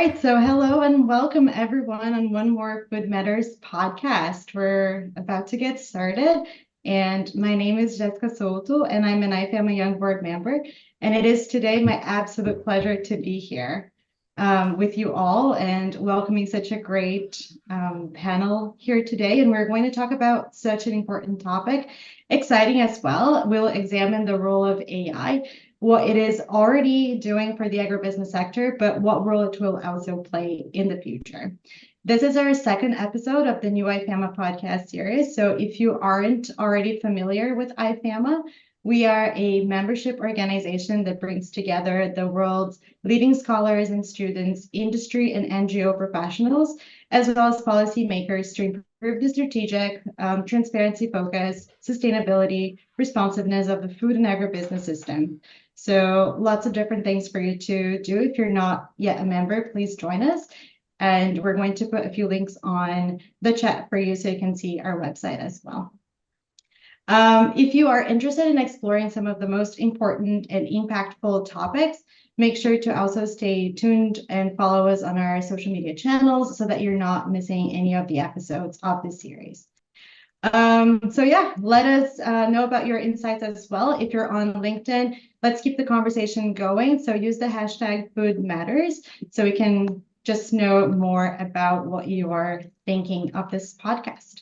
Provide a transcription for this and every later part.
right, so hello and welcome everyone on one more Food Matters podcast. We're about to get started, and my name is Jessica Souto, and I'm an IFAMA Young Board member. And it is today my absolute pleasure to be here with you all and welcoming such a great panel here today. And we're going to talk about such an important topic, exciting as well. We'll examine the role of AI, what it is already doing for the agribusiness sector, but what role it will also play in the future. This is our second episode of the new IFAMA podcast series. So if you aren't already familiar with IFAMA, we are a membership organization that brings together the world's leading scholars and students, industry and NGO professionals, as well as policymakers to improve the strategic, transparency focus, sustainability, responsiveness of the food and agribusiness system. So lots of different things for you to do. If you're not yet a member, please join us. And we're going to put a few links on the chat for you so you can see our website as well. If you are interested in exploring some of the most important and impactful topics, make sure to also stay tuned and follow us on our social media channels so that you're not missing any of the episodes of this series. So yeah, let us know about your insights as well. If you're on LinkedIn, let's keep the conversation going. So use the hashtag Food Matters so we can just know more about what you are thinking of this podcast.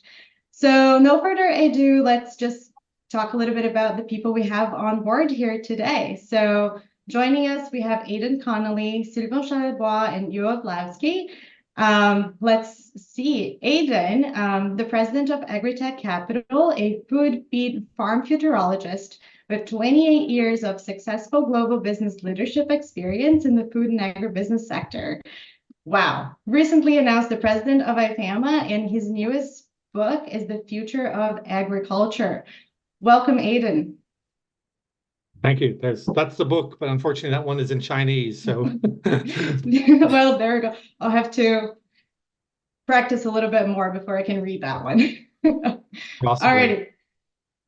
So no further ado, let's just talk a little bit about the people we have on board here today. So joining us, we have Aidan Connolly, Sylvain Charlebois, and Yoav Levsky. Let's see, Aidan, the president of AgriTech Capital, a food feed farm futurologist with 28 years of successful global business leadership experience in the food and agribusiness sector. Wow. Recently announced the president of IFAMA, and his newest book is The Future of Agriculture. Welcome, Aidan. Thank you. That's the book, but unfortunately that one is in Chinese. So well, there we go. I'll have to practice a little bit more before I can read that one. Alrighty.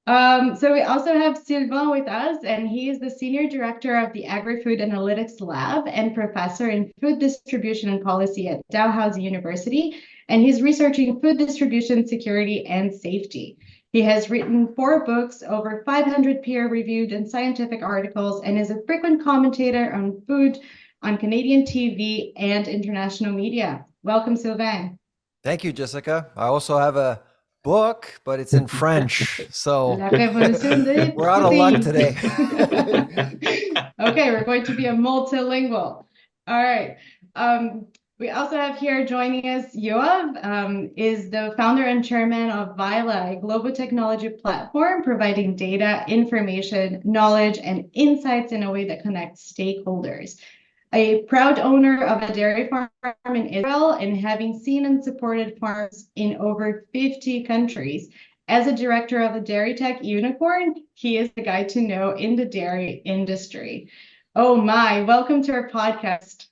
So we also have Sylvain with us, and he is the Senior Director of the Agri-Food Analytics Lab and Professor in Food Distribution and Policy at Dalhousie University, and he's researching food distribution, security, and safety. He has written 4 books, over 500 peer-reviewed and scientific articles, and is a frequent commentator on food on Canadian TV and international media. Welcome, Sylvain. Thank you, Jessica. I also have a book, but it's in French, so we're out of luck today. Okay, we're going to be a multilingual. All right. We also have here joining us Yoav, is the founder and chairman of VYLA, a global technology platform providing data, information, knowledge, and insights in a way that connects stakeholders. A proud owner of a dairy farm in Israel and having seen and supported farms in over 50 countries. As a director of the Dairy Tech Unicorn, he is the guy to know in the dairy industry. Oh my, welcome to our podcast.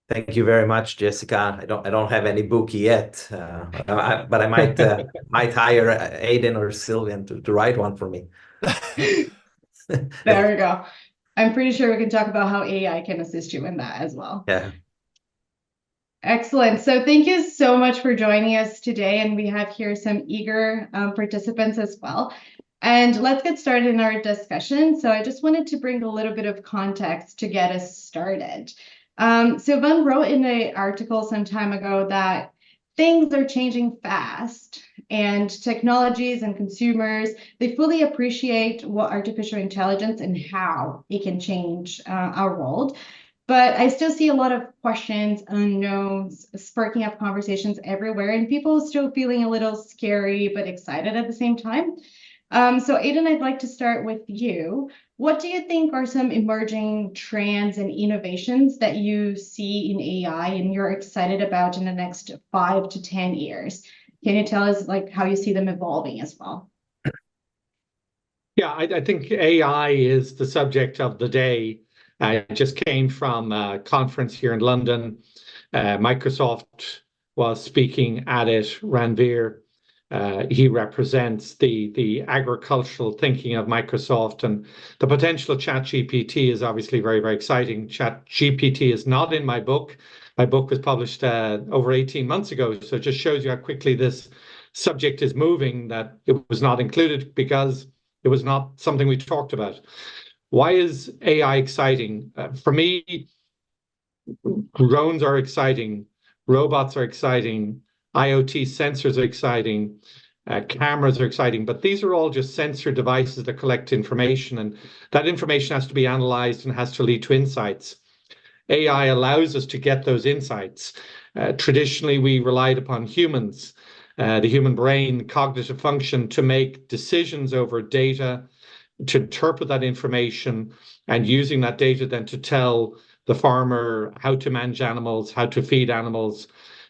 Thank you very much, Jessica. I don't have any book yet, but I might hire Aidan or Sylvain to write one for me. There we go. I'm pretty sure we can talk about how AI can assist you in that as well. Yeah. Excellent. So thank you so much for joining us today. And we have here some eager participants as well. And let's get started in our discussion. So I just wanted to bring a little bit of context to get us started. Sylvain wrote in an article some time ago that things are changing fast, and technologies and consumers, they fully appreciate what artificial intelligence and how it can change our world. But I still see a lot of questions, unknowns, sparking up conversations everywhere, and people still feeling a little scary but excited at the same time. So Aidan, I'd like to start with you. What do you think are some emerging trends and innovations that you see in AI and you're excited about in the next 5 to 10 years? Can you tell us how you see them evolving as well? Yeah, I think AI is the subject of the day. I just came from a conference here in London. Microsoft was speaking at it, Ranveer, He represents the agricultural thinking of Microsoft, and the potential of ChatGPT is obviously very, very exciting. ChatGPT is not in my book. My book was published over 18 months ago, so it just shows you how quickly this subject is moving, that it was not included because it was not something we talked about. Why is AI exciting? For me, drones are exciting, robots are exciting, IoT sensors are exciting, cameras are exciting, but these are all just sensor devices that collect information, and that information has to be analyzed and has to lead to insights. AI allows us to get those insights. Traditionally, we relied upon humans, the human brain, cognitive function, to make decisions over data, to interpret that information, and using that data then to tell the farmer how to manage animals, how to feed animals,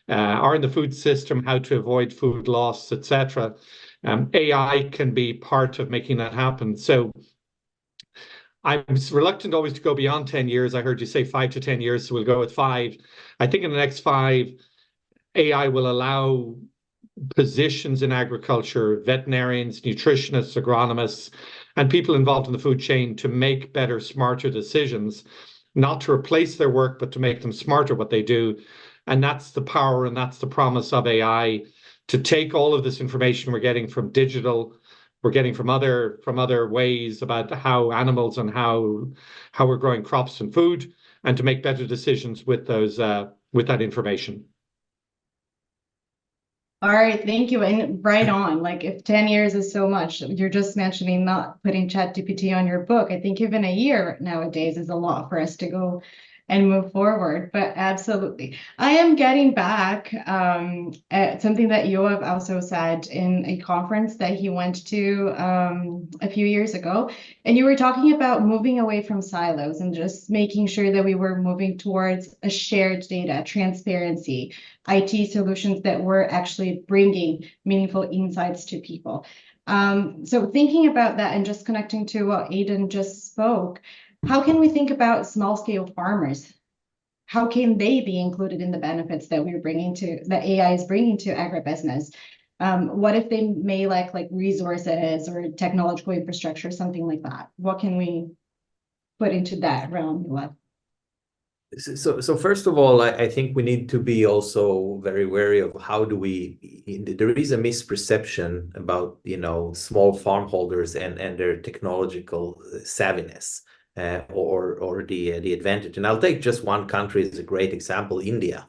or in the food system, how to avoid food loss, etc. AI can be part of making that happen. So I'm reluctant always to go beyond 10 years. I heard you say 5 to 10 years, so we'll go with 5. I think in the next 5, AI will allow positions in agriculture, veterinarians, nutritionists, agronomists, and people involved in the food chain to make better, smarter decisions, not to replace their work, but to make them smarter what they do. And that's the power and that's the promise of AI, to take all of this information we're getting from digital, we're getting from other ways about how animals and how we're growing crops and food, and to make better decisions with those with that information. All right, thank you. And right on, like if 10 years is so much, you're just mentioning not putting ChatGPT on your book. I think even a year nowadays is a lot for us to go and move forward, but absolutely. I am getting back at something that Yoav also said in a conference that he went to a few years ago. And you were talking about moving away from silos and just making sure that we were moving towards a shared data, transparency, IT solutions that were actually bringing meaningful insights to people. So thinking about that and just connecting to what Aidan just spoke, how can we think about small-scale farmers? How can they be included in the benefits that that AI is bringing to agribusiness? What if they may lack like resources or technological infrastructure, something like that? What can we put into that realm, Yoav? So first of all, I think we need to be also very wary of how do there is a misperception about, small farm holders and their technological savviness. Or the advantage. And I'll take just one country as a great example, India,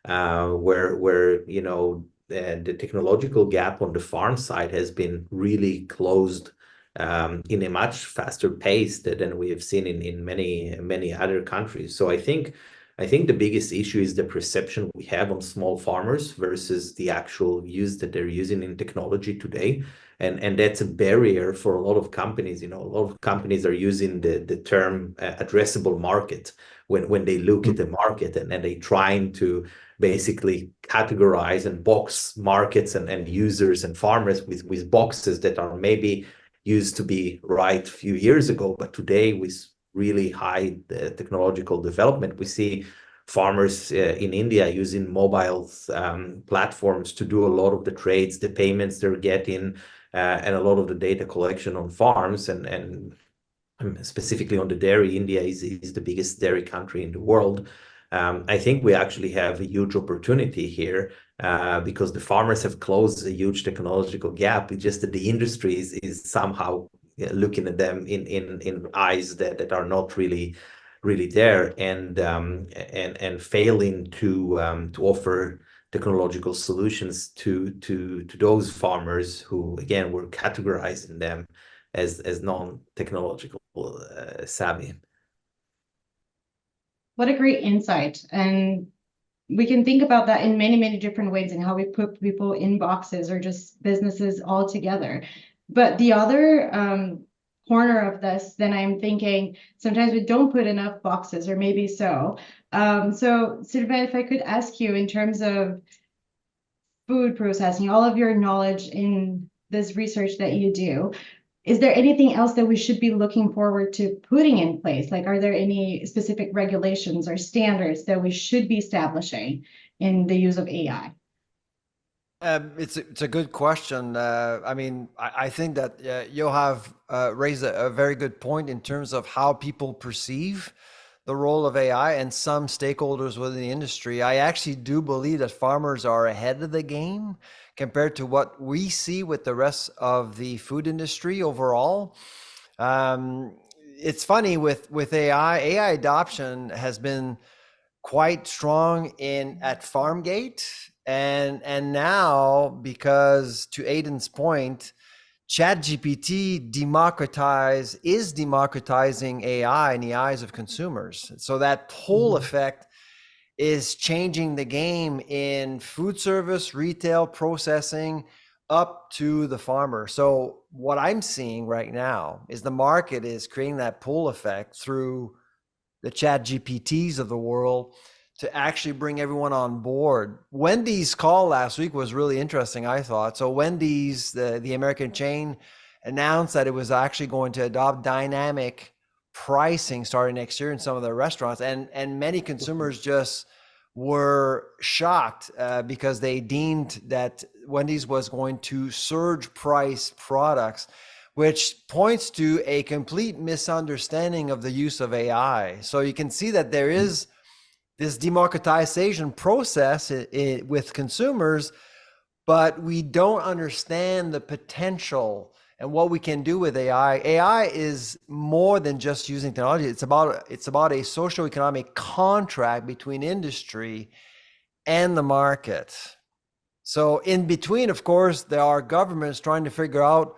where the technological gap on the farm side has been really closed in a much faster pace than we have seen in many other countries. So I think the biggest issue is the perception we have on small farmers versus the actual use that they're using in technology today. And that's a barrier for a lot of companies. A lot of companies are using the term addressable market when they look at the market, and they're trying to basically categorize and box markets and users and farmers with boxes that are maybe used to be right a few years ago. But today, with really high technological development, we see farmers in India using mobile platforms to do a lot of the trades, the payments they're getting, and a lot of the data collection on farms, and specifically on the dairy. India is the biggest dairy country in the world. I think we actually have a huge opportunity here because the farmers have closed a huge technological gap. It's just that the industry is somehow looking at them in eyes that are not really there, and failing to offer technological solutions to those farmers who, again, were categorizing them as non-technological savvy. What a great insight. And we can think about that in many, many different ways, and how we put people in boxes or just businesses all together. But the other corner of this, then I'm thinking sometimes we don't put enough boxes, or maybe so. So Sylvain, if I could ask you, in terms of food processing, all of your knowledge in this research that you do, is there anything else that we should be looking forward to putting in place? Like, are there any specific regulations or standards that we should be establishing in the use of AI? It's a good question. I mean, I think that Yoav raised a very good point in terms of how people perceive the role of AI and some stakeholders within the industry. I actually do believe that farmers are ahead of the game compared to what we see with the rest of the food industry overall. It's funny with AI. AI adoption has been quite strong in at Farmgate, and now, because to Aidan's point, ChatGPT is democratizing AI in the eyes of consumers. So that pull effect is changing the game in food service, retail, processing, up to the farmer. So what I'm seeing right now is the market is creating that pull effect through the ChatGPTs of the world to actually bring everyone on board. Wendy's call last week was really interesting, I thought. So Wendy's, the American chain, announced that it was actually going to adopt dynamic pricing starting next year in some of their restaurants. And many consumers just were shocked because they deemed that Wendy's was going to surge price products, which points to a complete misunderstanding of the use of AI. So you can see that there is this democratization process with consumers, but we don't understand the potential and what we can do with AI. AI is more than just using technology. It's about a socioeconomic contract between industry and the market. So in between, of course, there are governments trying to figure out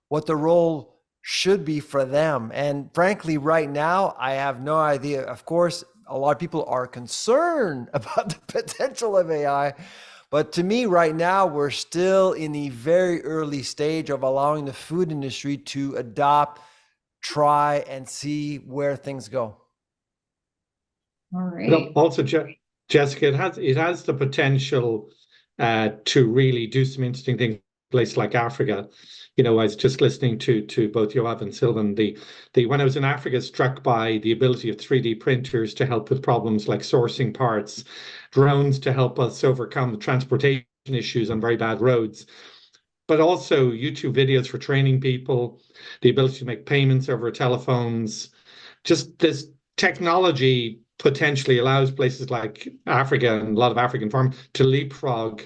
what the role should be for them. And frankly, right now, I have no idea. Of course, a lot of people are concerned about the potential of AI. But to me, right now, we're still in the very early stage of allowing the food industry to adopt, try, and see where things go. All right. Also, Jessica, it has the potential to really do some interesting things in a place like Africa. You know, I was just listening to both Yoav and Sylvain. When I was in Africa, struck by the ability of 3D printers to help with problems like sourcing parts, drones to help us overcome the transportation issues on very bad roads, but also YouTube videos for training people, the ability to make payments over telephones. Just this technology potentially allows places like Africa and a lot of African farms to leapfrog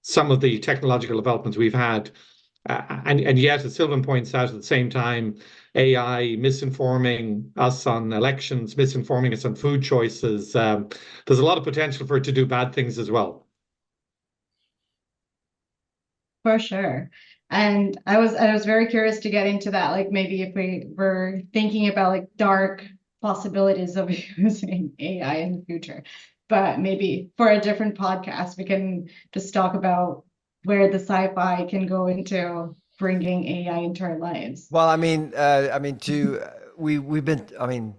some of the technological developments we've had. And yet, as Sylvain points out, at the same time, AI misinforming us on elections, misinforming us on food choices. There's a lot of potential for it to do bad things as well. For sure. And I was very curious to get into that. Like maybe if we were thinking about like dark possibilities of using AI in the future, but maybe for a different podcast, we can just talk about where the sci-fi can go into bringing AI into our lives. Well,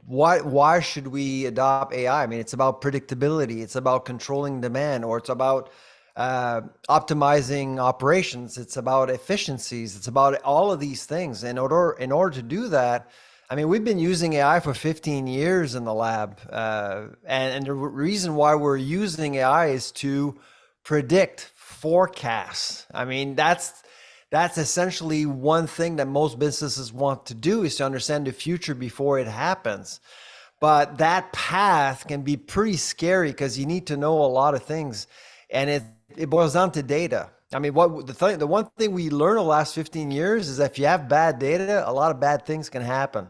why should we adopt AI? I mean, it's about predictability, it's about controlling demand, or it's about optimizing operations, it's about efficiencies, it's about all of these things. In order to do that, I mean, we've been using AI for 15 years in the lab, and the reason why we're using AI is to predict forecasts. I mean, that's essentially one thing that most businesses want to do, is to understand the future before it happens. But that path can be pretty scary because you need to know a lot of things, and it boils down to data. I mean, the one thing we learned the last 15 years is that if you have bad data, a lot of bad things can happen.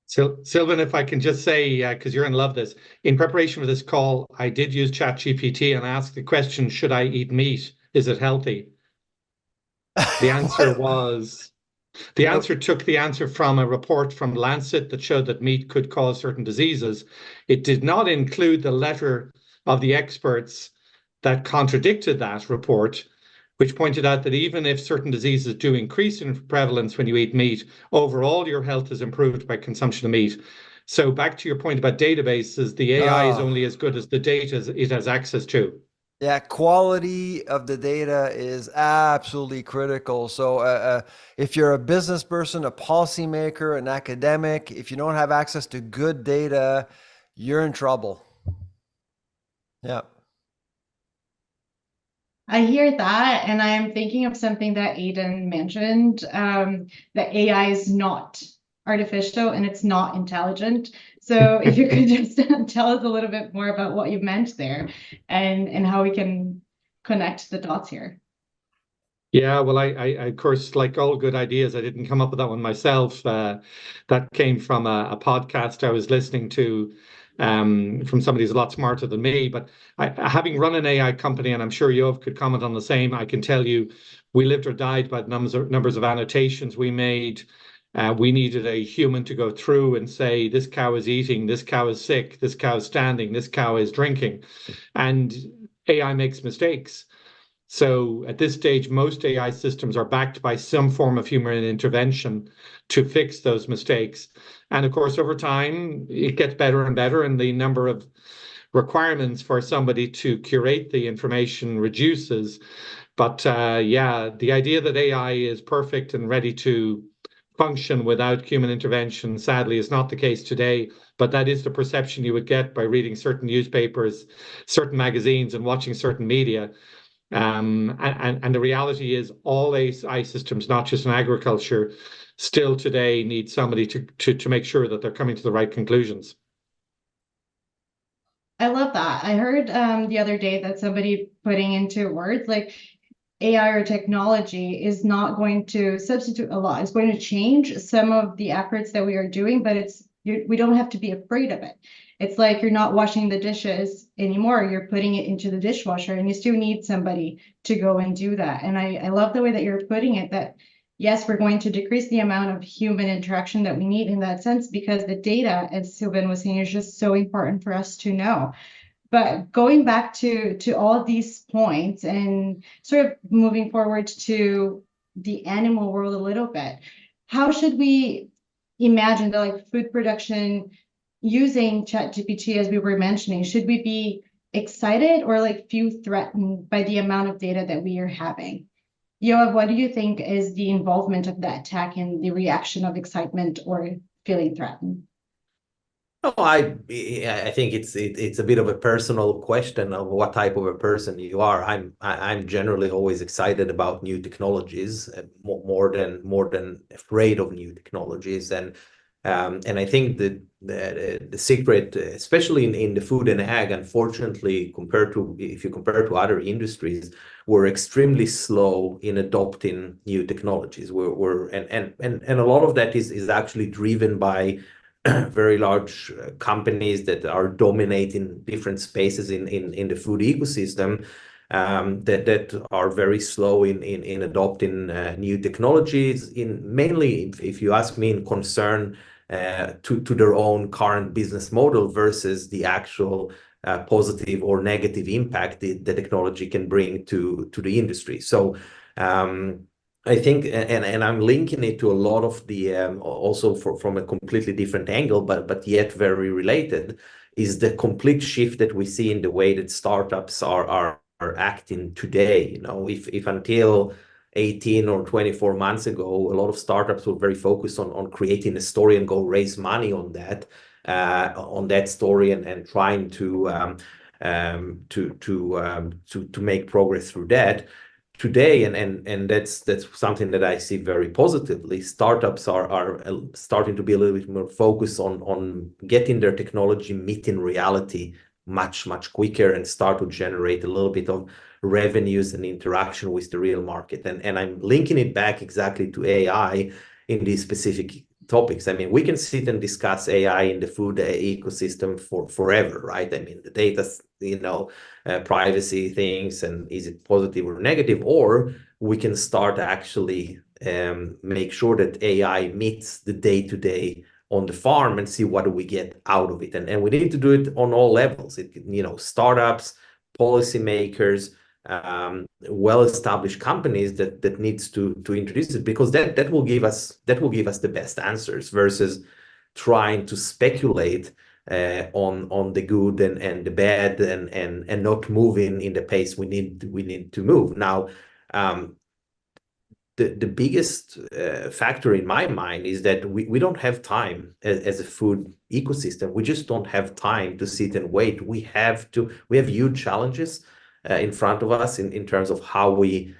So, Sylvain, if I can just say, because you're in love with this, in preparation for this call, I did use ChatGPT and ask the question, should I eat meat? Is it healthy? The answer took the answer from a report from Lancet that showed that meat could cause certain diseases. It did not include the letter of the experts that contradicted that report, which pointed out that even if certain diseases do increase in prevalence when you eat meat, overall your health is improved by consumption of meat. So back to your point about databases, the AI is only as good as the data it has access to. Yeah, quality of the data is absolutely critical. So if you're a business person, a policymaker, an academic, if you don't have access to good data, you're in trouble. Yeah. I hear that, and I'm thinking of something that Aidan mentioned, that AI is not artificial and it's not intelligent. So if you could just tell us a little bit more about what you meant there and how we can connect the dots here. Yeah, well, I of course, like all good ideas, I didn't come up with that one myself. That came from a podcast I was listening to from somebody who's a lot smarter than me. But having run an AI company, and I'm sure Yoav could comment on the same, I can tell you we lived or died by the numbers of annotations we made. We needed a human to go through and say, this cow is eating, this cow is sick, this cow is standing, this cow is drinking. And AI makes mistakes. So at this stage, most AI systems are backed by some form of human intervention to fix those mistakes. And of course, over time, it gets better and better, and the number of requirements for somebody to curate the information reduces. But yeah, the idea that AI is perfect and ready to function without human intervention, sadly, is not the case today. But that is the perception you would get by reading certain newspapers, certain magazines, and watching certain media. And the reality is all AI systems, not just in agriculture, still today need somebody to make sure that they're coming to the right conclusions. I love that. I heard the other day that somebody putting into words like AI or technology is not going to substitute a lot. It's going to change some of the efforts that we are doing, but we don't have to be afraid of it. It's like you're not washing the dishes anymore. You're putting it into the dishwasher, and you still need somebody to go and do that. And I love the way that you're putting it, that yes, we're going to decrease the amount of human interaction that we need in that sense, because the data, as Sylvain was saying, is just so important for us to know. But going back to all of these points and sort of moving forward to the animal world a little bit, how should we imagine that like food production using ChatGPT, as we were mentioning? Should we be excited or like feel threatened by the amount of data that we are having? Yoav, what do you think is the involvement of that tech in the reaction of excitement or feeling threatened? No, I think it's a bit of a personal question of what type of a person you are. I'm generally always excited about new technologies, more than afraid of new technologies, and I think that the secret, especially in the food and ag, unfortunately, if you compare to other industries, we're extremely slow in adopting new technologies. And a lot of that is actually driven by very large companies that are dominating different spaces in the food ecosystem, that are very slow in adopting new technologies, mainly, if you ask me, in concern to their own current business model versus the actual positive or negative impact the technology can bring to the industry. So I think, and I'm linking it to a lot of the also from a completely different angle, but yet very related, is the complete shift that we see in the way that startups are acting today. You know, if until 18 or 24 months ago, a lot of startups were very focused on creating a story and go raise money on that story and trying to make progress through that. Today, and that's something that I see very positively, startups are starting to be a little bit more focused on getting their technology meeting reality much quicker and start to generate a little bit of revenues and interaction with the real market. And I'm linking it back exactly to AI in these specific topics. I mean, we can sit and discuss AI in the food ecosystem for forever, right? I mean, the data, privacy things, and is it positive or negative, or we can start actually make sure that AI meets the day-to-day on the farm and see what do we get out of it. And we need to do it on all levels. Startups, policymakers, well-established companies that needs to introduce it, because that will give us the best answers versus trying to speculate on the good and the bad and not moving in the pace we need to move. Now, the biggest factor in my mind is that we don't have time as a food ecosystem. We just don't have time to sit and wait. We have huge challenges. in front of us in terms of how we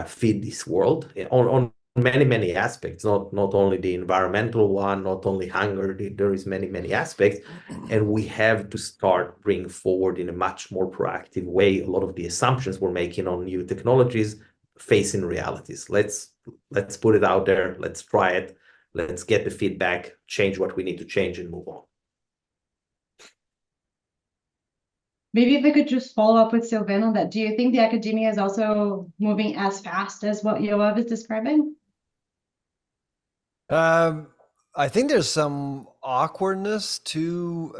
feed this world on many aspects, not only the environmental one, not only hunger. There is many aspects, and we have to start bringing forward in a much more proactive way a lot of the assumptions we're making on new technologies facing realities. Let's put it out there, let's try it, let's get the feedback, change what we need to change, and move on. Maybe if I could just follow up with Sylvain on that, do you think the academia is also moving as fast as what Yoav is describing? I think there's some awkwardness to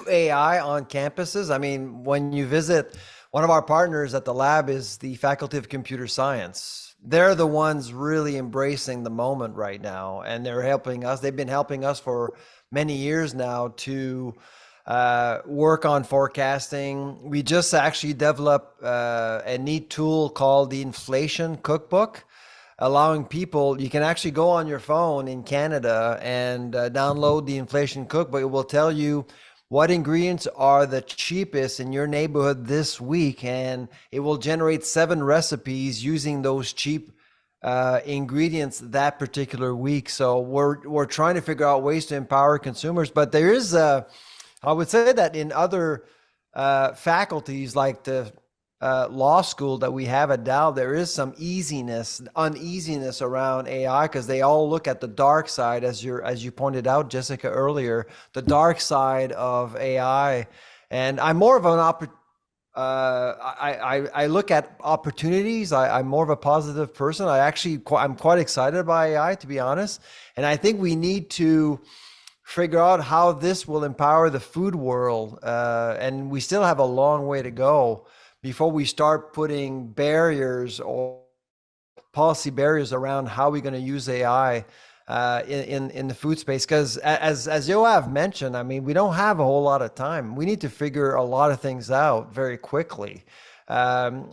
AI on campuses. I mean, when you visit, one of our partners at the lab is the Faculty of Computer Science. They're the ones really embracing the moment right now, and they're helping us. They've been helping us for many years now to work on forecasting. We just actually developed a neat tool called the Inflation Cookbook, allowing people, you can actually go on your phone in Canada and download the Inflation Cookbook. It will tell you what ingredients are the cheapest in your neighborhood this week, and it will generate 7 recipes using those cheap ingredients that particular week. So we're trying to figure out ways to empower consumers, but there is I would say that in other faculties like the law school that we have at Dal, there is some uneasiness around AI, because they all look at the dark side, as you pointed out, Jessica, earlier, the dark side of AI. And I'm more of an I look at opportunities. I'm more of a positive person. I'm quite excited by AI, to be honest. And I think we need to figure out how this will empower the food world. And we still have a long way to go before we start putting barriers or policy barriers around how we're going to use AI in the food space. Because as Yoav mentioned, I mean, we don't have a whole lot of time. We need to figure a lot of things out very quickly.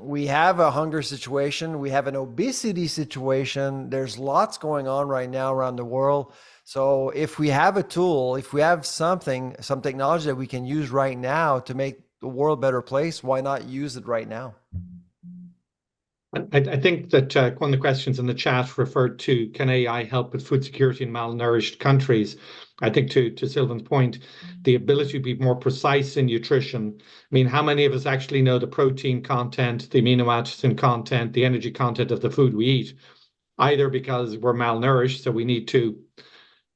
We have a hunger situation. We have an obesity situation. There's lots going on right now around the world. So if we have a tool, if we have some technology that we can use right now to make the world a better place, why not use it right now? I think that one of the questions in the chat referred to, can AI help with food security in malnourished countries? I think to Sylvain's point, the ability to be more precise in nutrition. I mean, how many of us actually know the protein content, the amino acid content, the energy content of the food we eat? Either because we're malnourished, so we need to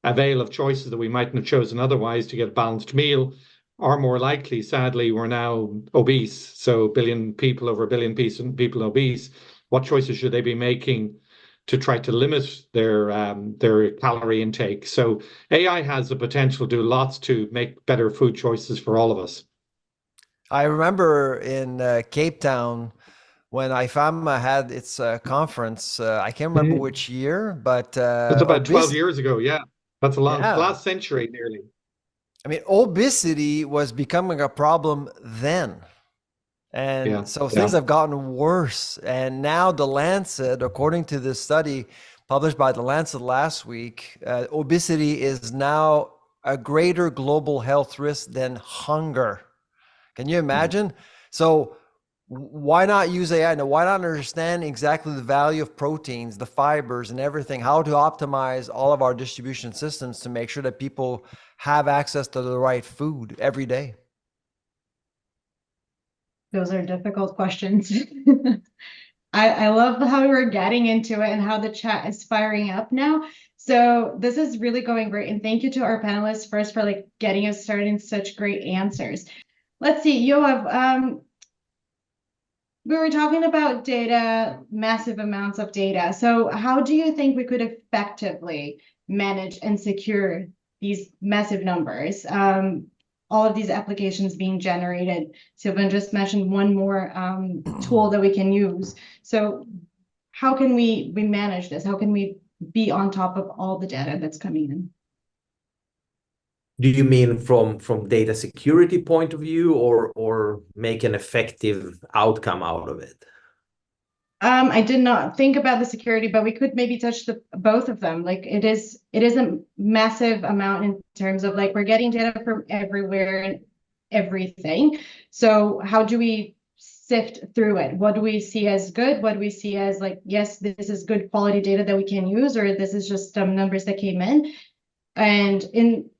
avail of choices that we mightn't have chosen otherwise to get a balanced meal, or more likely, sadly, we're now obese. So over a billion people obese. What choices should they be making to try to limit their calorie intake? So AI has the potential to do lots to make better food choices for all of us. I remember in Cape Town when IFAMA had its conference. I can't remember which year, but it's about 12 years ago. Yeah, that's last century nearly. I mean, obesity was becoming a problem then. And things have gotten worse. And now The Lancet, according to this study published by The Lancet last week, obesity is now a greater global health risk than hunger. Can you imagine? So why not use AI? Now, why not understand exactly the value of proteins, the fibers and everything, how to optimize all of our distribution systems to make sure that people have access to the right food every day? Those are difficult questions. I love how we're getting into it and how the chat is firing up now. So this is really going great. And thank you to our panelists first for getting us started in such great answers. Let's see, Yoav, we were talking about data, massive amounts of data. So how do you think we could effectively manage and secure these massive numbers? All of these applications being generated. Sylvain just mentioned one more tool that we can use. So how can we manage this? How can we be on top of all the data that's coming in? Do you mean from data security point of view, or make an effective outcome out of it? I did not think about the security, but we could maybe touch both of them. It is a massive amount in terms of we're getting data from everywhere and everything. So how do we sift through it? What do we see as good? What do we see as like, yes, this is good quality data that we can use, or this is just some numbers that came in? And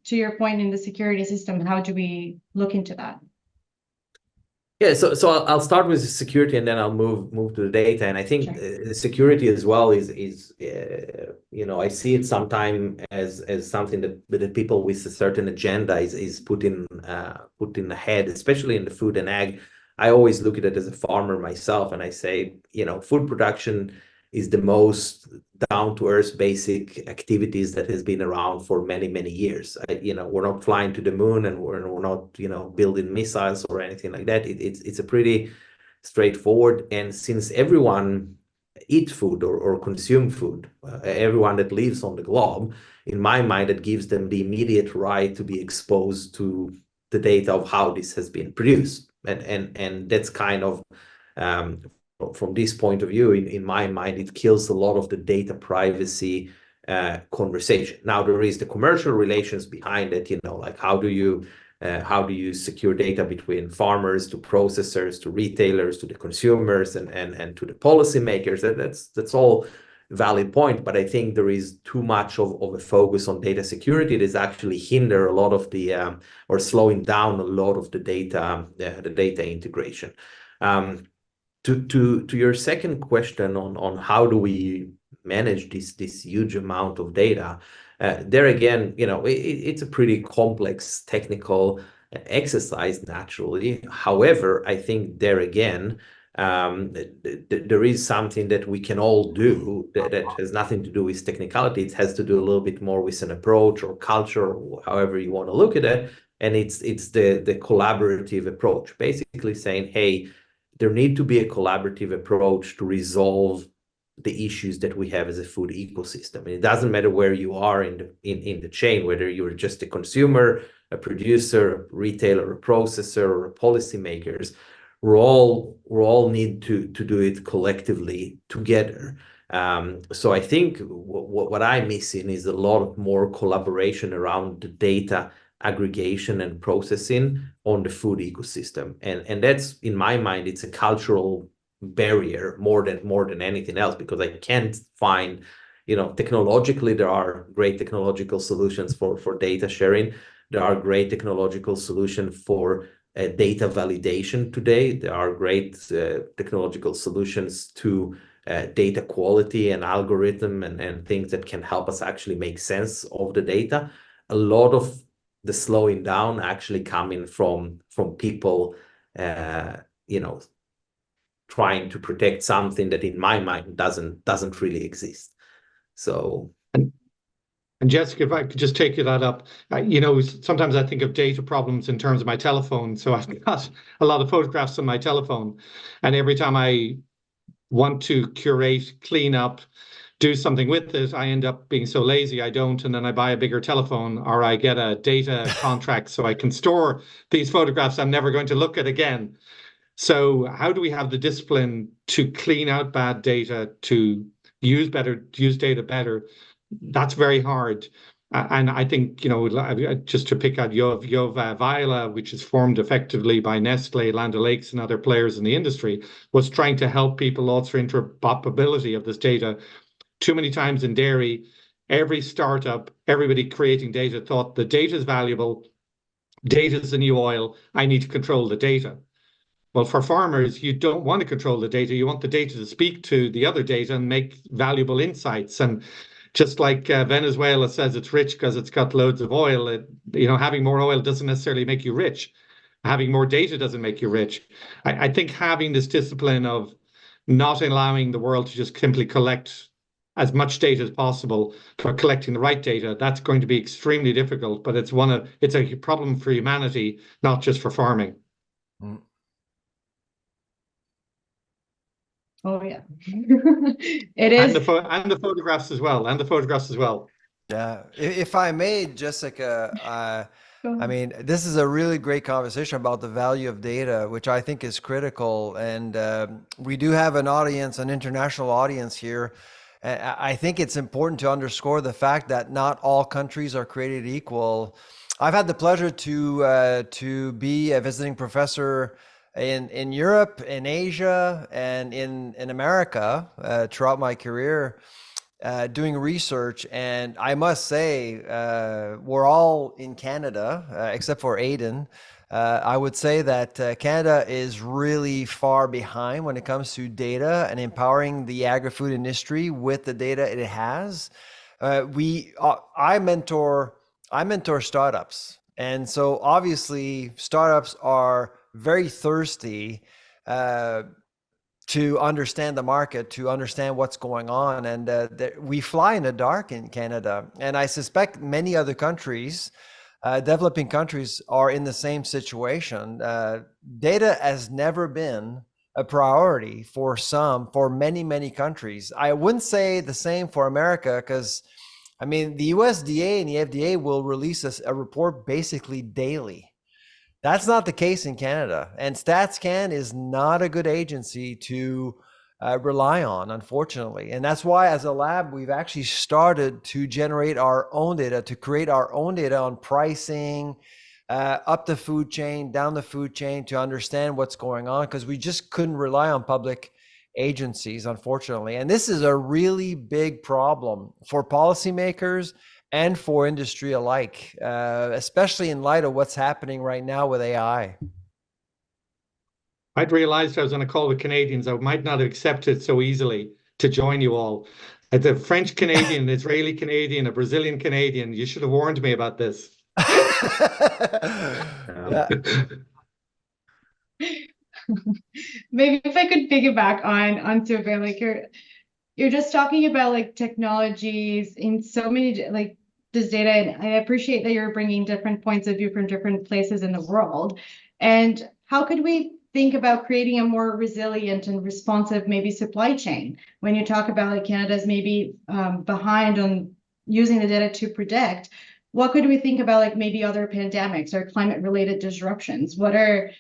to your point, in the security system, how do we look into that? Yeah, so I'll start with the security, and then I'll move to the data. And I think the security as well is I see it sometimes as something that people with a certain agenda is put in ahead, especially in the food and ag. I always look at it as a farmer myself, and I say, food production is the most down-to-earth basic activities that has been around for many, many years. We're not flying to the moon, and we're not, building missiles or anything like that. It's a pretty straightforward. And since everyone eat food or consume food, everyone that lives on the globe, in my mind, it gives them the immediate right to be exposed to the data of how this has been produced. And that's kind of, from this point of view, in my mind, it kills a lot of the data privacy conversation. Now, there is the commercial relations behind it, like how do you secure data between farmers to processors to retailers to the consumers and to the policymakers. That's all valid point, but I think there is too much of a focus on data security that is actually hinder a lot of the or slowing down a lot of the data integration. To your second question on how do we manage this huge amount of data, there again, it's a pretty complex technical exercise naturally. However, I think there again, there is something that we can all do that has nothing to do with technicality. It has to do a little bit more with an approach or culture, or however you want to look at it. And it's the collaborative approach, basically saying, hey, there need to be a collaborative approach to resolve the issues that we have as a food ecosystem. And it doesn't matter where you are in the chain, whether you're just a consumer, a producer, a retailer, a processor, or a policymakers. We all need to do it collectively together. So I think what I'm missing is a lot more collaboration around the data aggregation and processing on the food ecosystem, and that's, in my mind, it's a cultural barrier more than anything else, because I can't find, technologically there are great technological solutions for data sharing. There are great technological solutions for data validation today. There are great technological solutions to data quality and algorithm and things that can help us actually make sense of the data. A lot of the slowing down actually coming from people, trying to protect something that, in my mind, doesn't really exist. So. And Jessica, if I could just take that up, sometimes I think of data problems in terms of my telephone. So I've got a lot of photographs on my telephone, and every time I want to curate, clean up, do something with it, I end up being so lazy I don't, and then I buy a bigger telephone, or I get a data contract so I can store these photographs I'm never going to look at again. So how do we have the discipline to clean out bad data, to use data better? That's very hard. And I think, just to pick out Yoav VYLA, which is formed effectively by Nestle, Land O'Lakes, and other players in the industry, was trying to help people also interoperability of this data. Too many times in dairy, every startup, everybody creating data thought the data is valuable, data is the new oil, I need to control the data. Well, for farmers, you don't want to control the data. You want the data to speak to the other data and make valuable insights. And just like Venezuela says it's rich because it's got loads of oil, having more oil doesn't necessarily make you rich. Having more data doesn't make you rich. I think having this discipline of not allowing the world to just simply collect as much data as possible, but collecting the right data, that's going to be extremely difficult. But it's a problem for humanity, not just for farming. Oh yeah, it is. And the photographs as well. Yeah, if I may, Jessica, I mean, this is a really great conversation about the value of data, which I think is critical. And we do have an international audience here. I think it's important to underscore the fact that not all countries are created equal. I've had the pleasure to be a visiting professor in Europe, in Asia, and in America throughout my career, doing research. And I must say, we're all in Canada, except for Aidan. I would say that Canada is really far behind when it comes to data and empowering the agri-food industry with the data it has. I mentor startups, and so obviously startups are very thirsty to understand the market, to understand what's going on, and we fly in the dark in Canada, and I suspect many other countries. Developing countries are in the same situation. Data has never been a priority for many countries. I wouldn't say the same for America, because I mean, the USDA and the FDA will release a report basically daily. That's not the case in Canada. And StatsCan is not a good agency to rely on, unfortunately. And that's why, as a lab, we've actually started to generate our own data, to create our own data on pricing, up the food chain, down the food chain, to understand what's going on, because we just couldn't rely on public agencies, unfortunately. And this is a really big problem for policymakers and for industry alike, especially in light of what's happening right now with AI. I'd realized I was on a call with Canadians. I might not have accepted so easily to join you all. As a French Canadian, Israeli Canadian, a Brazilian Canadian, you should have warned me about this. Maybe if I could piggyback on Sylvain, like you're just talking about like technologies in so many like this data, and I appreciate that you're bringing different points of view from different places in the world. And how could we think about creating a more resilient and responsive maybe supply chain when you talk about like Canada's maybe behind on using the data to predict? What could we think about like maybe other pandemics or climate related disruptions? What are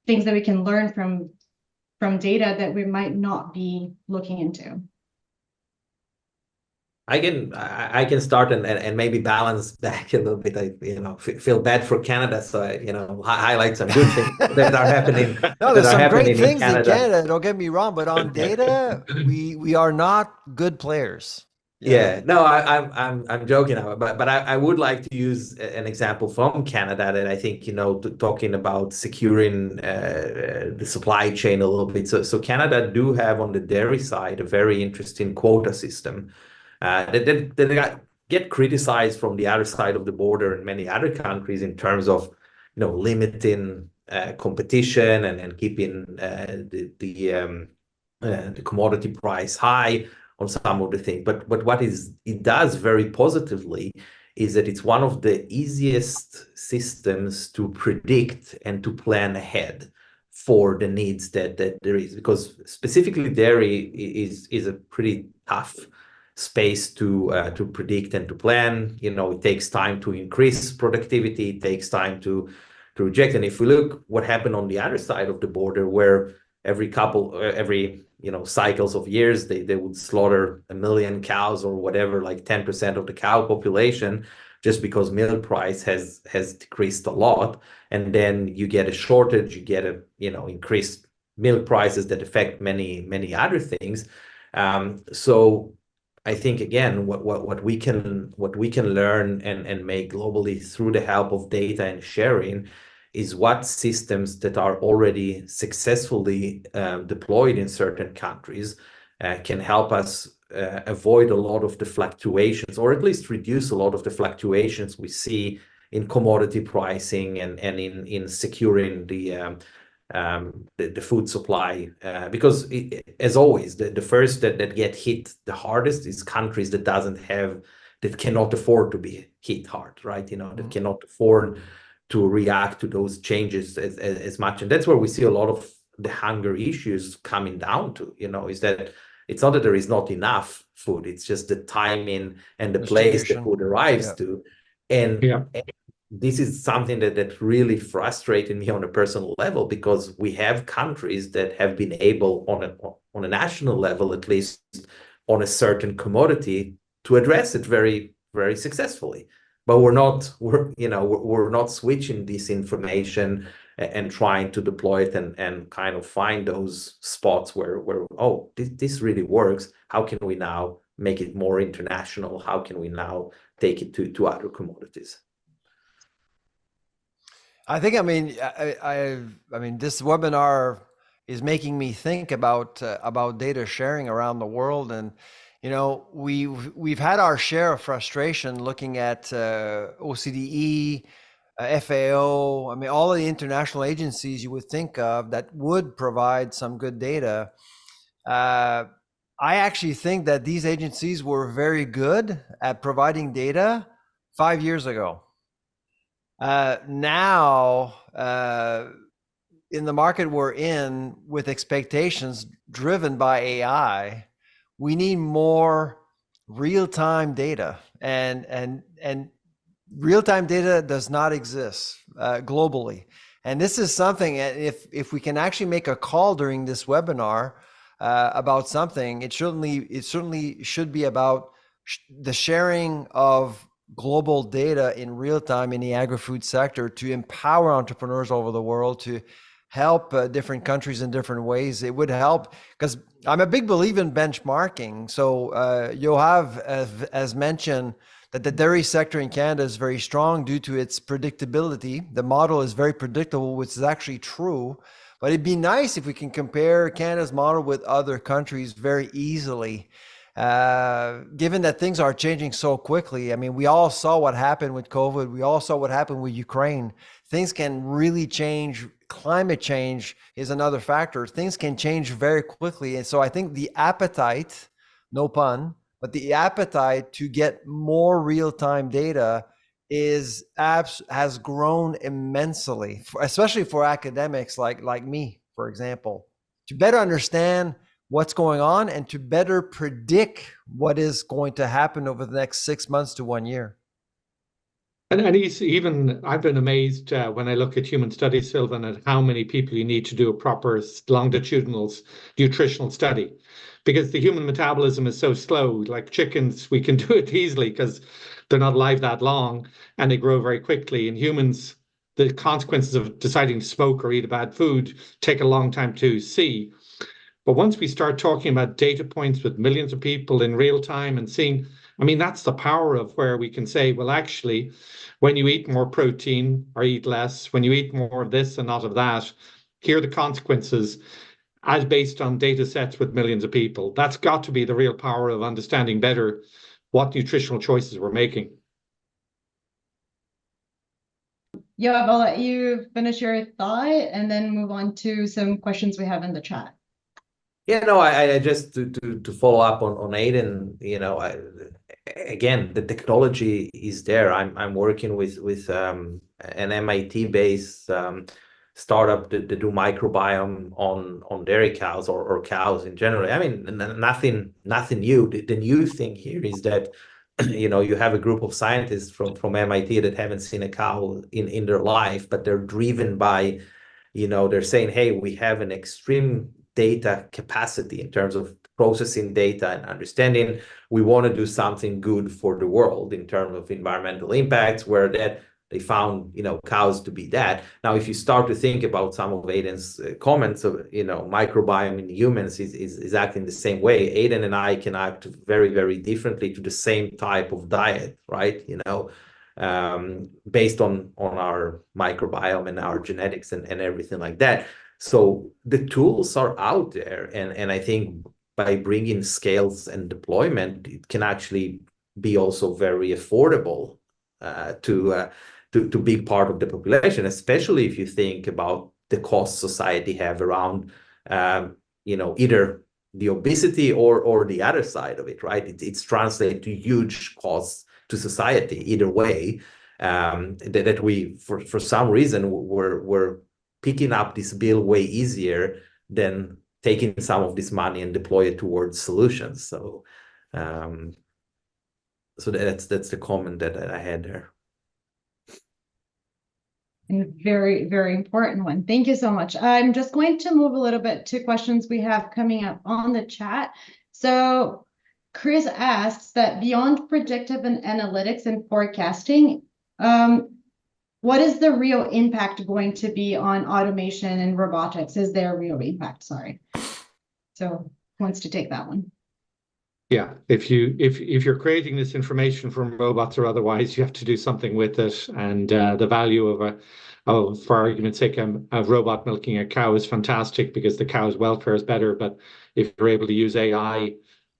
things that we can learn from data that we might not be looking into? I can start and maybe balance back a little bit. I feel bad for Canada, so I highlight some good things that are happening. No, there's some great things in Canada. Don't get me wrong, but on data, we are not good players. Yeah, no, I'm joking, but I would like to use an example from Canada that I think talking about securing the supply chain a little bit. So Canada do have on the dairy side a very interesting quota system. That get criticized from the other side of the border in many other countries in terms of limiting competition and keeping the commodity price high on some of the things. But what it does very positively is that it's one of the easiest systems to predict and to plan ahead for the needs that there is, because specifically dairy is a pretty tough space to predict and to plan. It takes time to increase productivity. It takes time to reject. And if we look what happened on the other side of the border, where every cycles of years they would slaughter 1 million cows or whatever, like 10% of the cow population, just because milk price has decreased a lot, and then you get a shortage, you get increased milk prices that affect many other things. So I think again, what we can learn and make globally through the help of data and sharing is what systems that are already successfully deployed in certain countries can help us avoid a lot of the fluctuations, or at least reduce a lot of the fluctuations we see in commodity pricing and in securing the food supply, because as always, the first that get hit the hardest is countries that cannot afford to be hit hard, right? That cannot afford to react to those changes as much. And that's where we see a lot of the hunger issues coming down to, is that it's not that there is not enough food, it's just the timing and the place the food arrives to. And this is something that really frustrated me on a personal level, because we have countries that have been able on a national level, at least on a certain commodity, to address it very, very successfully. But we're not switching this information and trying to deploy it and kind of find those spots where oh, this really works. How can we now make it more international? How can we now take it to other commodities? I think, I mean, I mean, this webinar is making me think about data sharing around the world. And, you know, we've had our share of frustration looking at OCDE, FAO, I mean, all of the international agencies you would think of that would provide some good data. I actually think that these agencies were very good at providing data 5 years ago. Now, in the market we're in, with expectations driven by AI, we need more real-time data, and real-time data does not exist globally. And this is something, if we can actually make a call during this webinar about something, it certainly should be about the sharing of global data in real time in the agri-food sector to empower entrepreneurs over the world, to help different countries in different ways. It would help, because I'm a big believer in benchmarking. So Yoav has mentioned that the dairy sector in Canada is very strong due to its predictability. The model is very predictable, which is actually true. But it'd be nice if we can compare Canada's model with other countries very easily. Given that things are changing so quickly. I mean, we all saw what happened with COVID. We all saw what happened with Ukraine. Things can really change. Climate change is another factor. Things can change very quickly. And so I think the appetite, no pun, but the appetite to get more real-time data has grown immensely, especially for academics like me, for example, to better understand what's going on and to better predict what is going to happen over the next 6 months to 1 year. And I've been amazed when I look at human studies, Sylvain, at how many people you need to do a proper longitudinal nutritional study, because the human metabolism is so slow. Like chickens, we can do it easily because they're not alive that long and they grow very quickly. In humans, the consequences of deciding to smoke or eat a bad food take a long time to see. But once we start talking about data points with millions of people in real time and seeing, I mean, that's the power of where we can say, well, actually, when you eat more protein or eat less, when you eat more of this and not of that, here are the consequences as based on data sets with millions of people. That's got to be the real power of understanding better what nutritional choices we're making. Yoav, I'll let you finish your thought and then move on to some questions we have in the chat. Yeah, no, I just to follow up on Aidan, you know, again, the technology is there. I'm working with an MIT-based startup that do microbiome on dairy cows or cows in general. I mean, nothing new. The new thing here is that you know, you have a group of scientists from MIT that haven't seen a cow in their life, but they're driven by, you know, they're saying, hey, we have an extreme data capacity in terms of processing data and understanding. We want to do something good for the world in terms of environmental impacts, where that they found, you know, cows to be that. Now, if you start to think about some of Aidan's comments of, you know, microbiome in humans is acting the same way. Aidan and I can act very, very differently to the same type of diet, right? You know, based on our microbiome and our genetics and everything like that. So the tools are out there, and I think by bringing scales and deployment, it can actually be also very affordable to big part of the population, especially if you think about the cost society have around, you know, either the obesity or the other side of it, right? It's translated to huge costs to society either way. That we for some reason we're picking up this bill way easier than taking some of this money and deploy it towards solutions. So, so that's the comment that I had there. And very, very important one. Thank you so much. I'm just going to move a little bit to questions we have coming up on the chat. So Chris asks that beyond predictive and analytics and forecasting, what is the real impact going to be on automation and robotics? Is there a real impact? Sorry. So who wants to take that one? Yeah, if you're creating this information from robots or otherwise, you have to do something with it. And the value for argument's sake, a robot milking a cow is fantastic because the cow's welfare is better. But if you're able to use AI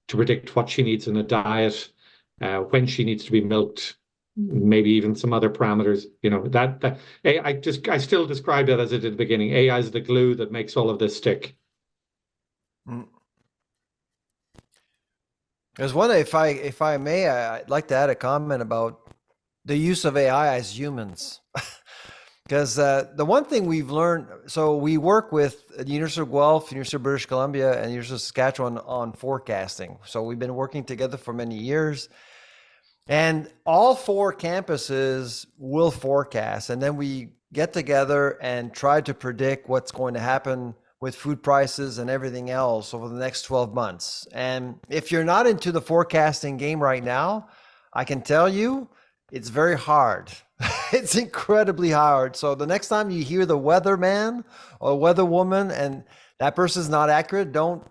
to predict what she needs in a diet, when she needs to be milked, maybe even some other parameters, that I still describe it as I did at the beginning. AI is the glue that makes all of this stick. There's one, if I may, I'd like to add a comment about the use of AI as humans. Because the one thing we've learned, so we work with the University of Guelph, University of British Columbia, and University of Saskatchewan on forecasting. So we've been working together for many years. And all 4 campuses will forecast. And then we get together and try to predict what's going to happen with food prices and everything else over the next 12 months. And if you're not into the forecasting game right now, I can tell you it's very hard. It's incredibly hard. So the next time you hear the weatherman or weatherwoman and that person's not accurate, don't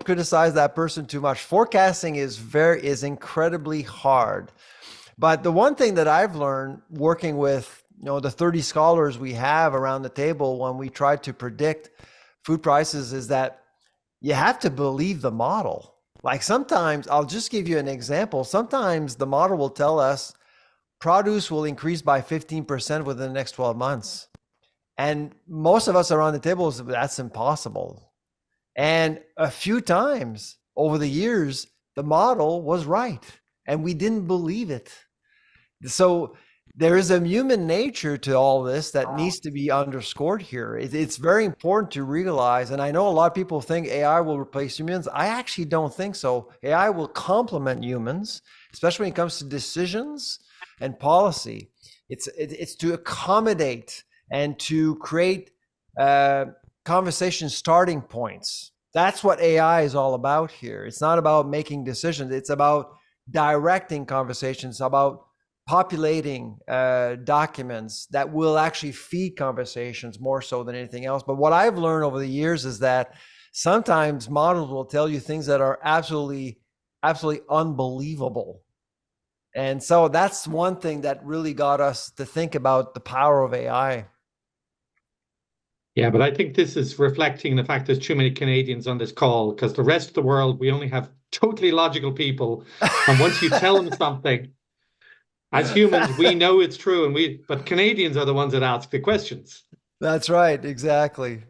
criticize that person too much. Forecasting is incredibly hard. But the one thing that I've learned working with the 30 scholars we have around the table when we try to predict food prices is that you have to believe the model. Like sometimes, I'll just give you an example. Sometimes the model will tell us produce will increase by 15% within the next 12 months. And most of us around the table, that's impossible. And a few times over the years, the model was right and we didn't believe it. So there is a human nature to all this that needs to be underscored here. It's very important to realize, and I know a lot of people think AI will replace humans. I actually don't think so. AI will complement humans, especially when it comes to decisions and policy. It's to accommodate and to create conversation starting points. That's what AI is all about here. It's not about making decisions. It's about directing conversations, about populating documents that will actually feed conversations more so than anything else. But what I've learned over the years is that sometimes models will tell you things that are absolutely unbelievable. And so that's one thing that really got us to think about the power of AI. Yeah, but I think this is reflecting the fact there's too many Canadians on this call, because the rest of the world, we only have totally logical people. And once you tell them something, as humans, we know it's true, but Canadians are the ones that ask the questions. That's right, exactly.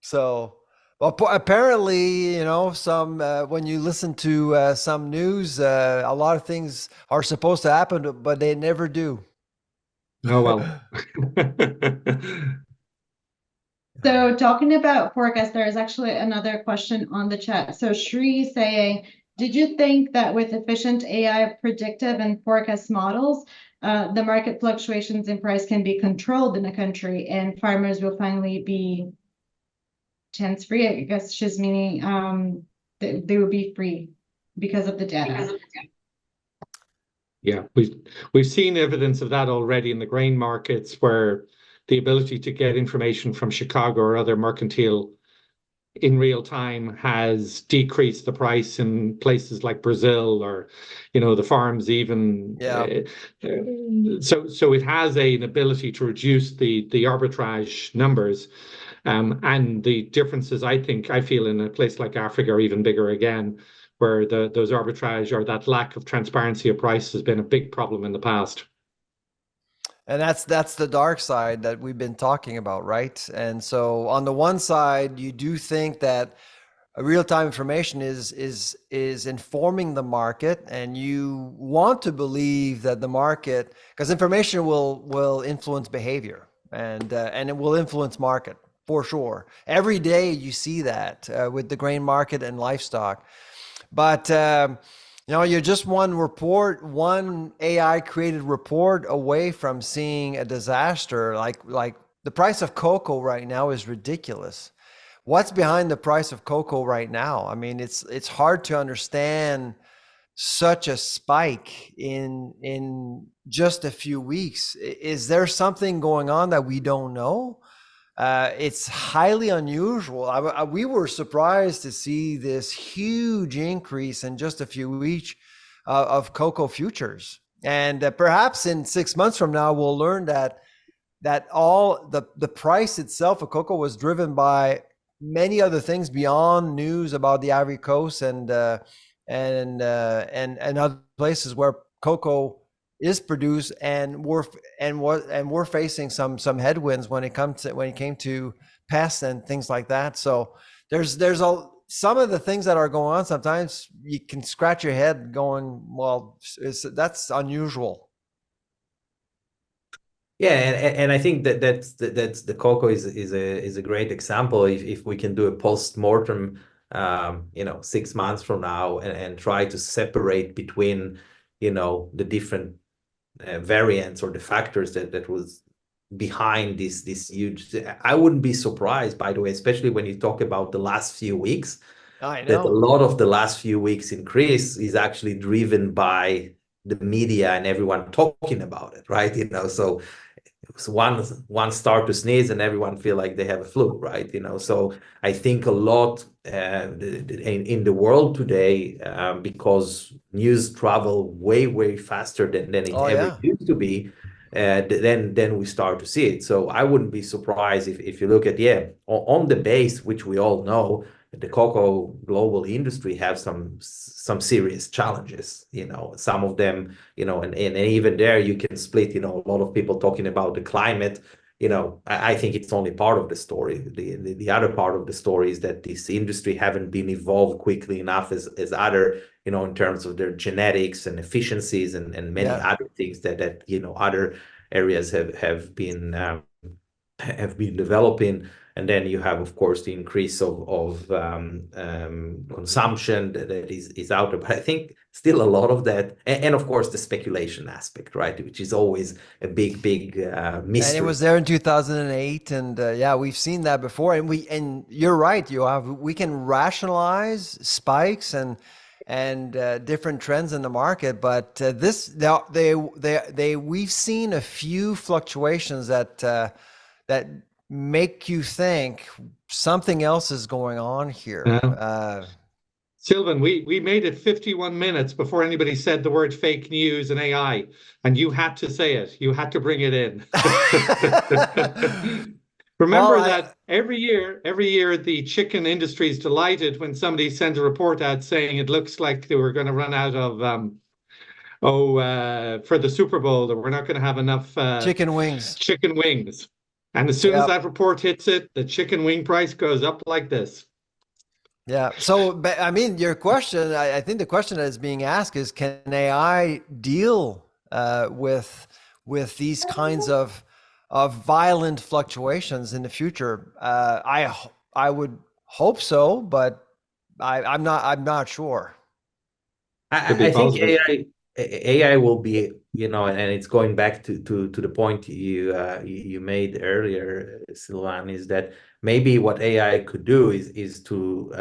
So, well, apparently, some when you listen to some news, a lot of things are supposed to happen, but they never do. Oh well. So talking about forecast, there is actually another question on the chat. So Shri saying, did you think that with efficient AI predictive and forecast models, the market fluctuations in price can be controlled in a country and farmers will finally be chance free? I guess she's meaning they will be free because of the data. Yeah, we've seen evidence of that already in the grain markets, where the ability to get information from Chicago or other mercantile in real time has decreased the price in places like Brazil, or the farms even. So it has an ability to reduce the arbitrage numbers, and the differences. I feel in a place like Africa are even bigger again, where those arbitrage or that lack of transparency of price has been a big problem in the past. And that's the dark side that we've been talking about, right? And so on the one side, you do think that real-time information is informing the market, and you want to believe that the market, because information will influence behavior, and it will influence market for sure. Every day you see that with the grain market and livestock, but you're just one AI created report away from seeing a disaster. Like the price of cocoa right now is ridiculous. What's behind the price of cocoa right now? I mean, it's hard to understand such a spike in just a few weeks? Is there something going on that we don't know? It's highly unusual. We were surprised to see this huge increase in just a few weeks of cocoa futures. And perhaps in 6 months from now, we'll learn that all the price itself of cocoa was driven by many other things beyond news about the Ivory Coast and other places where cocoa is produced, and we're facing some headwinds when it came to pests and things like that. So there's some of the things that are going on. Sometimes you can scratch your head going, well, that's unusual. Yeah, and I think that's the cocoa is a great example. If we can do a post-mortem, 6 months from now, and try to separate between, the different variants or the factors that was behind this huge. I wouldn't be surprised, by the way, especially when you talk about the last few weeks, I know that a lot of the last few weeks increase is actually driven by the media and everyone talking about it, right? So one start to sneeze and everyone feel like they have a flu, right? So I think a lot in the world today, because news travel way faster than it ever used to be, then we start to see it. So I wouldn't be surprised if you look at, on the base, which we all know, the cocoa global industry have some serious challenges, some of them, and even there you can split, a lot of people talking about the climate. I think it's only part of the story. The other part of the story is that this industry haven't been evolved quickly enough as other, in terms of their genetics and efficiencies and many other things that other areas have been developing. And then you have, of course, the increase of consumption that is out there. But I think still a lot of that, and of course the speculation aspect, right, which is always a big mystery. And it was there in 2008, and we've seen that before. And you're right, Yoav. We can rationalize spikes and different trends in the market, but we've seen a few fluctuations that make you think something else is going on here. Sylvain, we made it 51 minutes before anybody said the word fake news and AI, and you had to say it. You had to bring it in. Remember that every year the chicken industry is delighted when somebody sends a report out saying it looks like they were going to run out of for the Super Bowl, that we're not going to have enough chicken wings. And as soon as that report hits it, the chicken wing price goes up like this. Yeah. So, I mean, your question, I think the question that is being asked is, can AI deal with these kinds of violent fluctuations in the future? I would hope so, but I'm not sure. I think AI will be, and it's going back to the point you made earlier, Sylvain, is that maybe what AI could do is to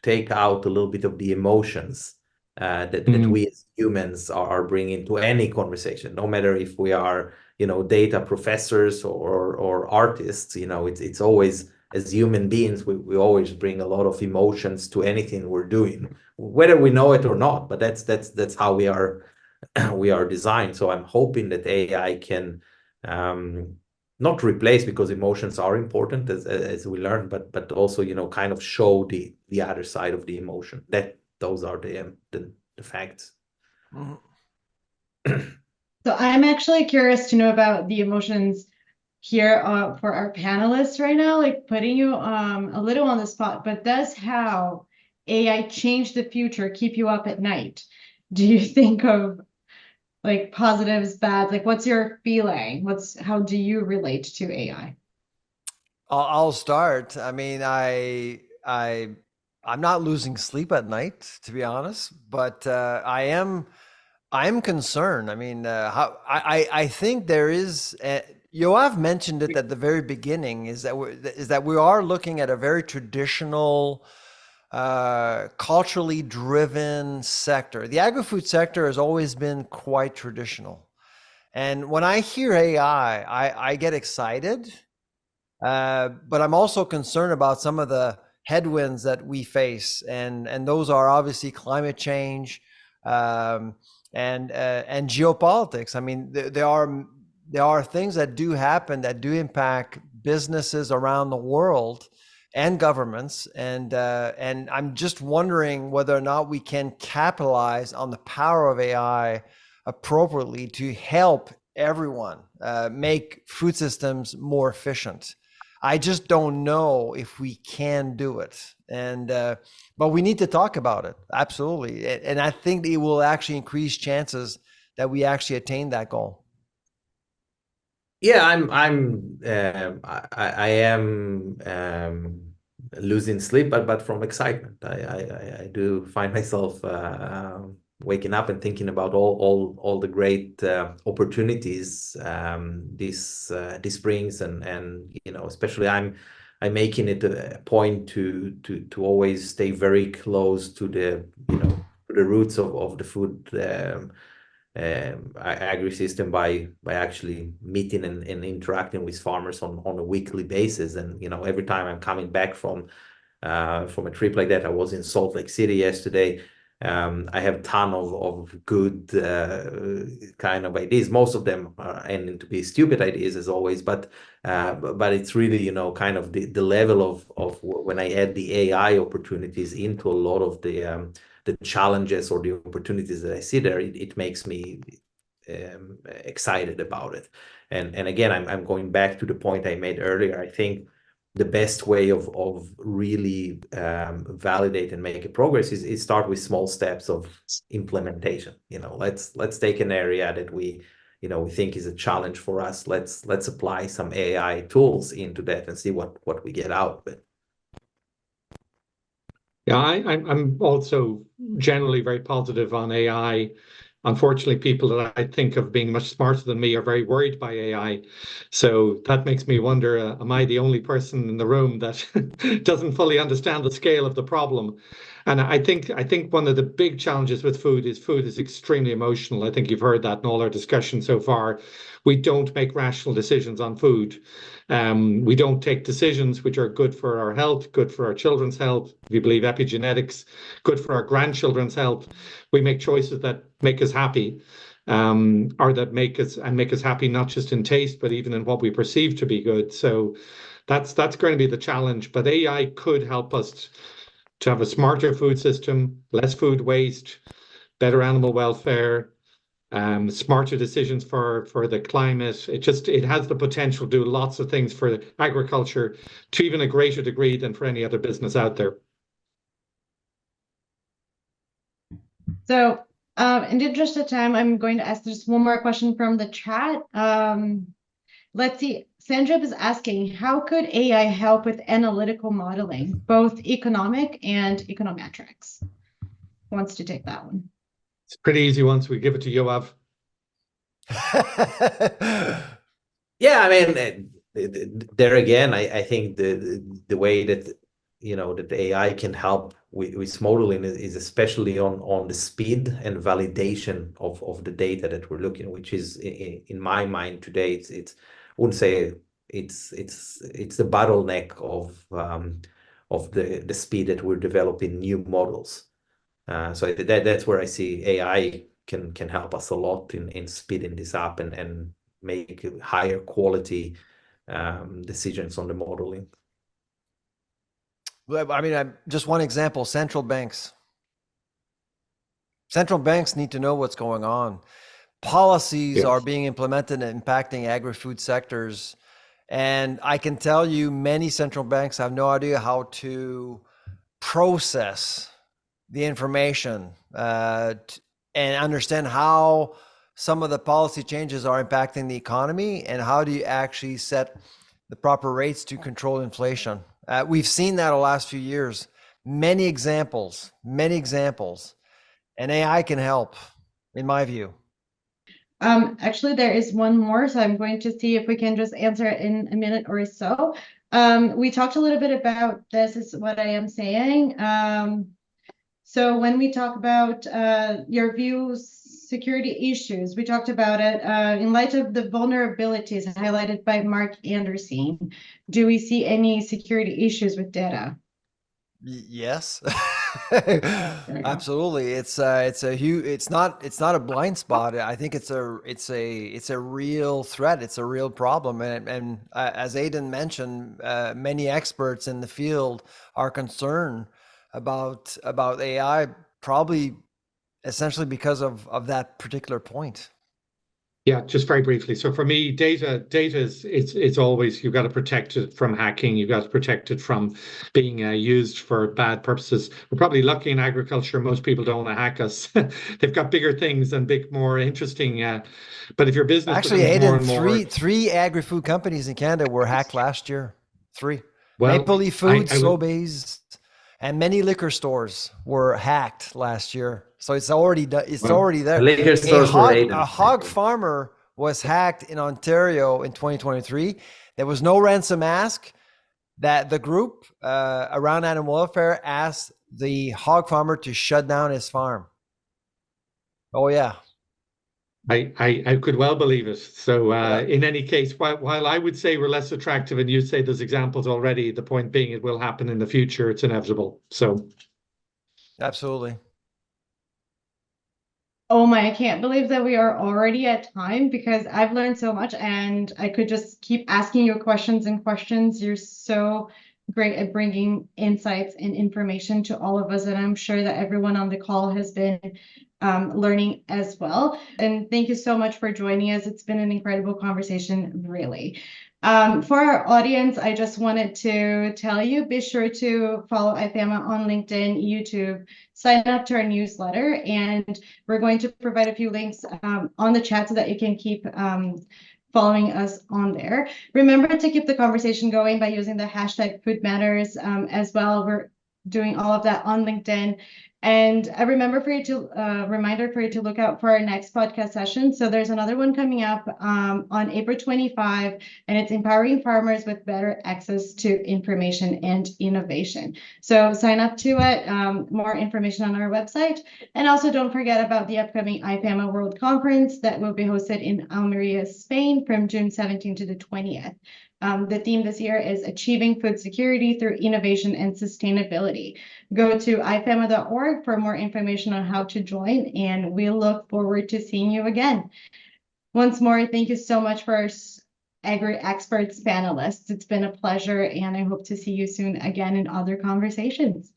take out a little bit of the emotions that we as humans are bringing to any conversation, no matter if we are, data professors or artists. It's always, as human beings, we always bring a lot of emotions to anything we're doing, whether we know it or not. But that's how we are designed. So I'm hoping that AI can not replace, because emotions are important as we learn, but also kind of show the other side of the emotion. That those are the facts. So I'm actually curious to know about the emotions here for our panelists right now, like putting you a little on the spot, but does how AI change the future keep you up at night? Do you think of like positives, bad? Like, what's your feeling? How do you relate to AI? I'll start. I mean, I'm not losing sleep at night, to be honest, but I'm concerned. I mean, I think there is. Yoav mentioned it at the very beginning. Is that we are looking at a very traditional culturally driven sector. The agri-food sector has always been quite traditional. And when I hear AI, I get excited, but I'm also concerned about some of the headwinds that we face, and those are obviously climate change and geopolitics. I mean, there are things that do happen that do impact businesses around the world and governments, and I'm just wondering whether or not we can capitalize on the power of AI appropriately to help everyone make food systems more efficient. I just don't know if we can do it, and but we need to talk about it, absolutely. And I think it will actually increase chances that we actually attain that goal. Yeah, I am losing sleep, but from excitement. I do find myself waking up and thinking about all the great opportunities this brings, and especially I'm making it a point to always stay very close to the the roots of the food agri system by actually meeting and interacting with farmers on a weekly basis. And every time I'm coming back from a trip like that, I was in Salt Lake City yesterday. I have a ton of good kind of ideas. Most of them are ending to be stupid ideas as always, but it's really kind of the level of when I add the AI opportunities into a lot of the challenges or the opportunities that I see there, it makes me excited about it. And again, I'm going back to the point I made earlier. I think the best way of really validate and make a progress is start with small steps of implementation. Let's take an area that we think is a challenge for us. Let's apply some AI tools into that and see what we get out of it. Yeah, I'm also generally very positive on AI. Unfortunately, people that I think of being much smarter than me are very worried by AI. So that makes me wonder, am I the only person in the room that doesn't fully understand the scale of the problem? And I think one of the big challenges with food is extremely emotional. I think you've heard that in all our discussion so far. We don't make rational decisions on food. We don't take decisions which are good for our health, good for our children's health. We believe epigenetics, good for our grandchildren's health. We make choices that make us happy, or that make us happy not just in taste, but even in what we perceive to be good. So that's going to be the challenge. But AI could help us to have a smarter food system, less food waste, better animal welfare, smarter decisions for the climate. It has the potential to do lots of things for agriculture to even a greater degree than for any other business out there. So in the interest of time, I'm going to ask just one more question from the chat. Let's see. Sandra is asking, how could AI help with analytical modeling, both economic and econometrics? Who wants to take that one? It's a pretty easy one, so we give it to Yoav. Yeah, I mean, there again, I think the way that that AI can help with modeling is especially on the speed and validation of the data that we're looking, which is in my mind today, it's I wouldn't say it's the bottleneck of the speed that we're developing new models. So that's where I see AI can help us a lot in speeding this up and make higher quality decisions on the modeling. I mean, just one example, central banks. Central banks need to know what's going on. Policies are being implemented and impacting agri-food sectors. And I can tell you many central banks have no idea how to process the information and understand how some of the policy changes are impacting the economy, and how do you actually set the proper rates to control inflation. We've seen that the last few years, many examples, and AI can help, in my view. Actually, there is one more, so I'm going to see if we can just answer it in a minute or so. We talked a little bit about this, is what I am saying. So when we talk about your views, security issues, we talked about it in light of the vulnerabilities highlighted by Mark Anderson. Do we see any security issues with data? Yes, There we go. absolutely. It's a huge. It's not a blind spot. I think it's a real threat. It's a real problem. And as Aidan mentioned, many experts in the field are concerned about AI, probably essentially because of that particular point. Yeah, just very briefly. So for me, data is it's always, you've got to protect it from hacking. You've got to protect it from being used for bad purposes. We're probably lucky in agriculture; most people don't want to hack us. They've got bigger things and more interesting. But if your business Actually, becomes more Aidan, and more, three agri-food companies in Canada were hacked last year. Three. well, Maple Leaf Foods, I would, Sobeys, and many liquor stores were hacked last year. So it's already well, already there. Liquor stores were A Aidan. hog farmer was hacked in Ontario in 2023. There was no ransom ask. That the group around animal welfare asked the hog farmer to shut down his farm. Oh yeah. I could well believe it. So Yeah. in any case, while I would say we're less attractive, and you say there's examples already, the point being it will happen in the future. It's inevitable. So Absolutely. Oh my, I can't believe that we are already at time, because I've learned so much and I could just keep asking you questions and questions. You're so great at bringing insights and information to all of us, and I'm sure that everyone on the call has been learning as well. And thank you so much for joining us. It's been an incredible conversation, really. For our audience, I just wanted to tell you, be sure to follow IFAMA on LinkedIn, YouTube, sign up to our newsletter, and we're going to provide a few links on the chat so that you can keep following us on there. Remember to keep the conversation going by using the hashtag Food Matters as well. We're doing all of that on LinkedIn. And a reminder for you to look out for our next podcast session. So there's another one coming up on April 25, and it's empowering farmers with better access to information and innovation. So sign up to it. More information on our website. And also don't forget about the upcoming IFAMA World Conference that will be hosted in Almeria, Spain from June 17th to the 20th. The theme this year is Achieving Food Security Through Innovation and Sustainability. Go to ifama.org for more information on how to join, and we look forward to seeing you again. Once more, thank you so much for our Agri-Experts panelists. It's been a pleasure, and I hope to see you soon again in other conversations.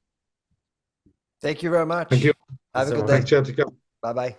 Thank you very much. thank you. Have a good Thanks, day. Jessica. Bye-bye.